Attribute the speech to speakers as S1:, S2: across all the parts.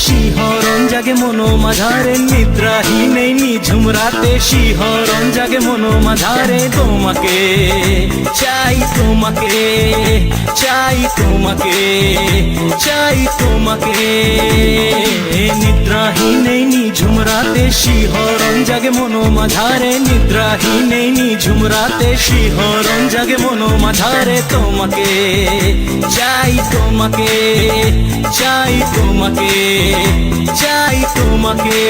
S1: শিহরণ জাগে মনো মাঝারে, নিদ্রাহীন এই নিঝুম রাতে শিহরণ জাগে মনো মাঝারে। তোমাকে চাই, তোমাকে চাই, তোমাকে চাই, তোমাকে। নিদ্রাহীন এই নিঝুম রাতে শিহরণ জাগে মনো মাঝারে, নিদ্রাহীন এই নিঝুম রাতে শিহরণ জাগে মনো মাঝারে। তোমাকে চাই, তোমাকে চাই, তোমাকে চাই, তোমাকে।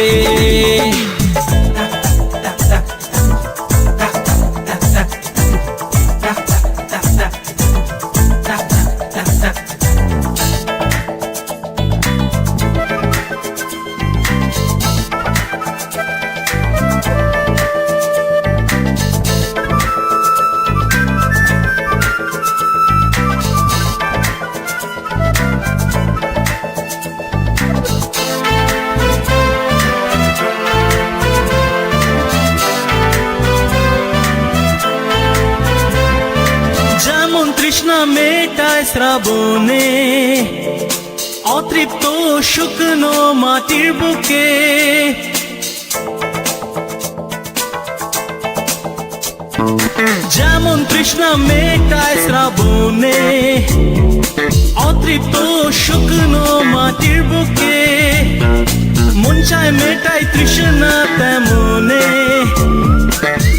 S1: তৃষ্ণা মেটায় শ্রাবণে, অতৃপ্ত শুকনো মাটির বুকে। যেমন তৃষ্ণা মেটায় শ্রাবণে, অতৃপ্ত শুকনো মাটির বুকে। মন চায় মেটায় তৃষ্ণা তেমনে,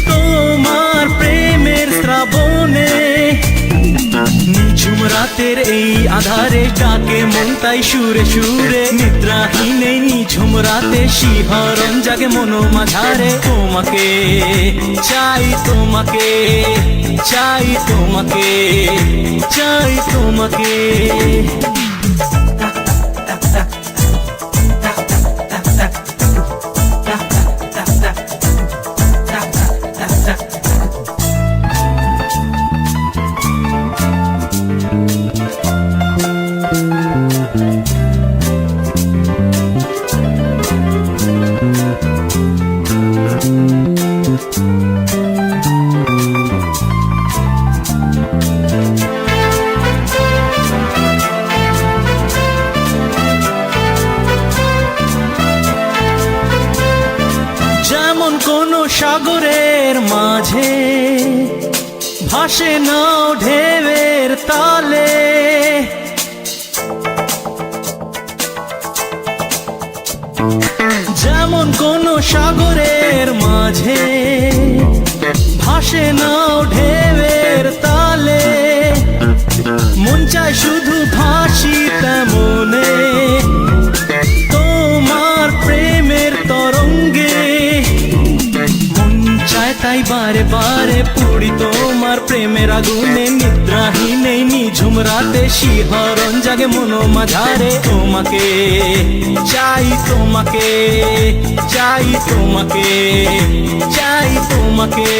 S1: তোমার প্রেমের শ্রাবণে। নিঝুম রাতের এই আধারে ডাকে মন তাই সুরে সুরে, নিদ্রাহীন এই নিঝুম রাতে শিহরণ জাগে মনো মাঝারে। তোমাকে চাই, তোমাকে চাই, তোমাকে চাই, তোমাকে। যেমন কোন সাগরের মাঝে ভাসে নাও ঢেউয়ের তালে, যেমন কোন সাগরের মাঝে ভাসে নাও ঢেউয়ের তালে। মন চায় শুধু ভাসি তেমনে, তোমার প্রেমের তরঙ্গে। মন চায় তাই বারে বারে পড়ি তোমার প্রেমের আগুনে, নিদ্রাহীন এই নিঝুম রাতে শিহরণ জাগে মনো মাঝারে। তোমাকে চাই, তোমাকে চাই, তোমাকে চাই, তোমাকে।